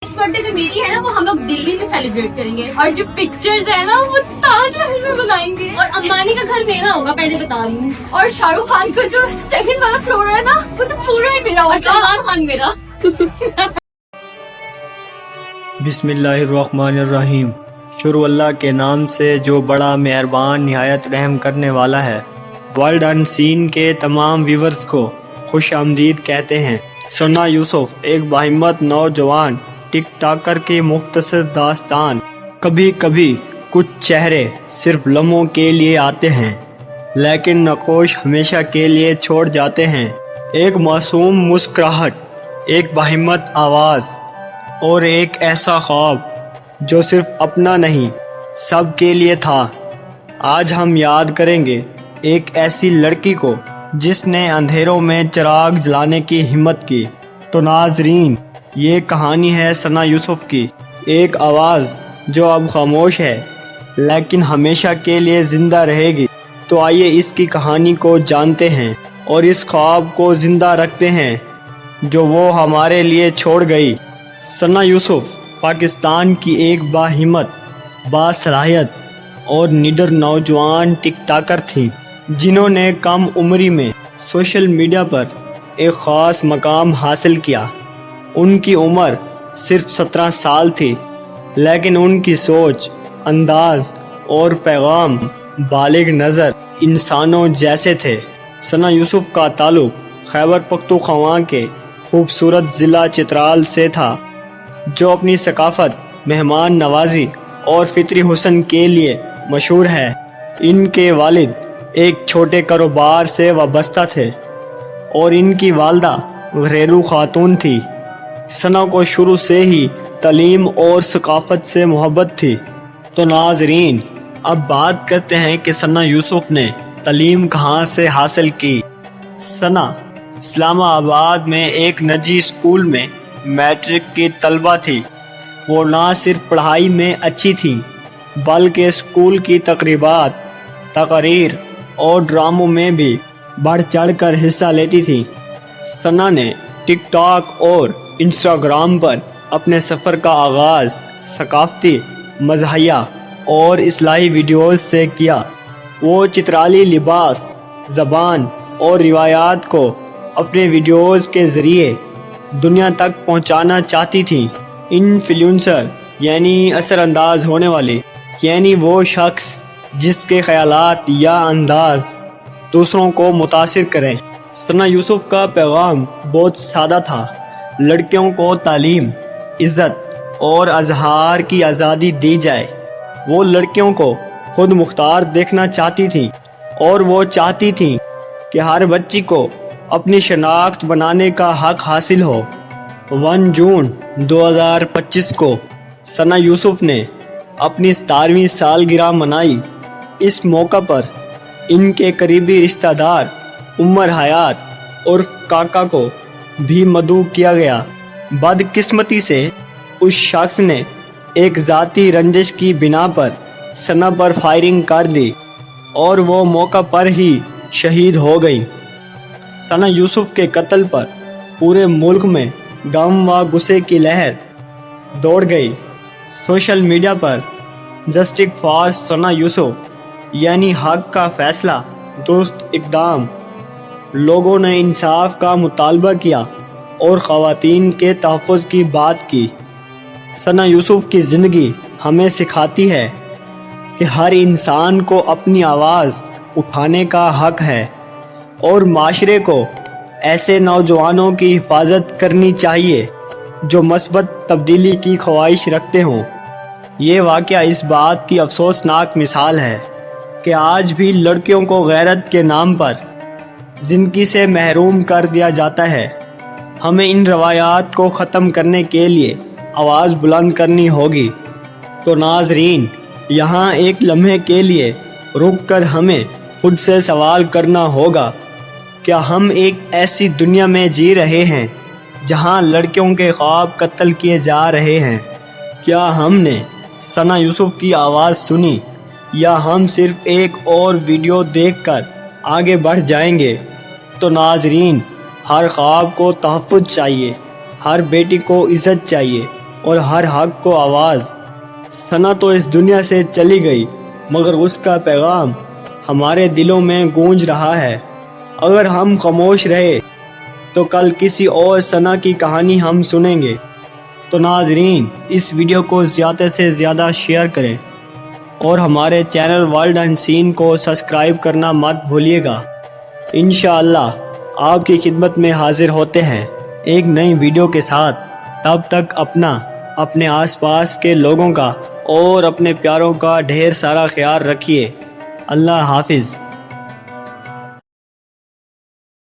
اس birth day جو میری ہے نا وہ ہم لوگ دلی میں سیلیبریٹ کریں گے اور جو پکچرز ہے نا وہ تاج محل میں بنائیں گے اور امبانی کا گھر میرا ہوگا پہلے بتا رہی ہوں اور شاہ رخ خان کا جو سیکنڈ والا فلور ہے نا وہ تو پورا ہی میرا ہوگا سلمان خان میرا بسم اللہ الرحمن الرحیم۔ شروع اللہ کے نام سے جو بڑا مہربان نہایت رحم کرنے والا ہے۔ ورلڈ ان سین کے تمام ویورز کو خوش آمدید کہتے ہیں۔ ثنا یوسف ایک باہمت نوجوان ٹک ٹاکر کی مختصر داستان۔ کبھی کبھی کچھ چہرے صرف لمحوں کے لیے آتے ہیں لیکن نقوش ہمیشہ کے لیے چھوڑ جاتے ہیں۔ ایک معصوم مسکراہٹ، ایک باہمت آواز اور ایک ایسا خواب جو صرف اپنا نہیں سب کے لیے تھا۔ آج ہم یاد کریں گے ایک ایسی لڑکی کو جس نے اندھیروں میں چراغ جلانے کی ہمت کی۔ تو ناظرین، یہ کہانی ہے ثنا یوسف کی، ایک آواز جو اب خاموش ہے لیکن ہمیشہ کے لیے زندہ رہے گی۔ تو آئیے اس کی کہانی کو جانتے ہیں اور اس خواب کو زندہ رکھتے ہیں جو وہ ہمارے لیے چھوڑ گئی۔ ثنا یوسف پاکستان کی ایک باہمت، باصلاحیت اور نڈر نوجوان ٹک ٹاکر تھیں جنہوں نے کم عمری میں سوشل میڈیا پر ایک خاص مقام حاصل کیا۔ ان کی عمر صرف 17 سال تھی لیکن ان کی سوچ، انداز اور پیغام بالغ نظر انسانوں جیسے تھے۔ ثنا یوسف کا تعلق خیبر پختونخوا کے خوبصورت ضلع چترال سے تھا جو اپنی ثقافت، مہمان نوازی اور فطری حسن کے لیے مشہور ہے۔ ان کے والد ایک چھوٹے کاروبار سے وابستہ تھے اور ان کی والدہ گھریلو خاتون تھی۔ ثنا کو شروع سے ہی تعلیم اور ثقافت سے محبت تھی۔ تو ناظرین، اب بات کرتے ہیں کہ ثنا یوسف نے تعلیم کہاں سے حاصل کی۔ ثنا اسلام آباد میں ایک نجی اسکول میں میٹرک کی طالبہ تھی۔ وہ نہ صرف پڑھائی میں اچھی تھی بلکہ اسکول کی تقریبات، تقاریر اور ڈراموں میں بھی بڑھ چڑھ کر حصہ لیتی تھی۔ ثنا نے ٹک ٹاک اور انسٹاگرام پر اپنے سفر کا آغاز ثقافتی، مزاحیہ اور اصلاحی ویڈیوز سے کیا۔ وہ چترالی لباس، زبان اور روایات کو اپنے ویڈیوز کے ذریعے دنیا تک پہنچانا چاہتی تھی۔ انفلوئنسر یعنی اثر انداز ہونے والے، یعنی وہ شخص جس کے خیالات یا انداز دوسروں کو متاثر کریں۔ ثنا یوسف کا پیغام بہت سادہ تھا۔ لڑکیوں کو تعلیم، عزت اور اظہار کی آزادی دی جائے۔ وہ لڑکیوں کو خود مختار دیکھنا چاہتی تھیں اور وہ چاہتی تھیں کہ ہر بچی کو اپنی شناخت بنانے کا حق حاصل ہو۔ 1 جون 2025 کو ثنا یوسف نے اپنی 17ویں سالگرہ منائی۔ اس موقع پر ان کے قریبی رشتہ دار عمر حیات اور کاکا کو بھی مدعو کیا گیا۔ بدقسمتی سے اس شخص نے ایک ذاتی رنجش کی بنا پر ثنا پر فائرنگ کر دی اور وہ موقع پر ہی شہید ہو گئی۔ ثنا یوسف کے قتل پر پورے ملک میں غم و غصے کی لہر دوڑ گئی۔ سوشل میڈیا پر جسٹس فار ثنا یوسف یعنی حق کا فیصلہ، درست اقدام، لوگوں نے انصاف کا مطالبہ کیا اور خواتین کے تحفظ کی بات کی۔ ثنا یوسف کی زندگی ہمیں سکھاتی ہے کہ ہر انسان کو اپنی آواز اٹھانے کا حق ہے اور معاشرے کو ایسے نوجوانوں کی حفاظت کرنی چاہیے جو مثبت تبدیلی کی خواہش رکھتے ہوں۔ یہ واقعہ اس بات کی افسوسناک مثال ہے کہ آج بھی لڑکیوں کو غیرت کے نام پر زندگی سے محروم کر دیا جاتا ہے۔ ہمیں ان روایات کو ختم کرنے کے لیے آواز بلند کرنی ہوگی۔ تو ناظرین، یہاں ایک لمحے کے لیے رک کر ہمیں خود سے سوال کرنا ہوگا، کیا ہم ایک ایسی دنیا میں جی رہے ہیں جہاں لڑکیوں کے خواب قتل کیے جا رہے ہیں؟ کیا ہم نے ثنا یوسف کی آواز سنی یا ہم صرف ایک اور ویڈیو دیکھ کر آگے بڑھ جائیں گے؟ تو ناظرین، ہر خواب کو تحفظ چاہیے، ہر بیٹی کو عزت چاہیے اور ہر حق کو آواز۔ ثنا تو اس دنیا سے چلی گئی مگر اس کا پیغام ہمارے دلوں میں گونج رہا ہے۔ اگر ہم خاموش رہے تو کل کسی اور ثنا کی کہانی ہم سنیں گے۔ تو ناظرین اس ویڈیو کو زیادہ سے زیادہ شیئر کریں اور ہمارے چینل ورلڈ اینڈ سین کو سبسکرائب کرنا مت بھولیے گا۔ انشاءاللہ آپ کی خدمت میں حاضر ہوتے ہیں ایک نئی ویڈیو کے ساتھ۔ تب تک اپنا، اپنے آس پاس کے لوگوں کا اور اپنے پیاروں کا ڈھیر سارا خیال رکھیے۔ اللہ حافظ۔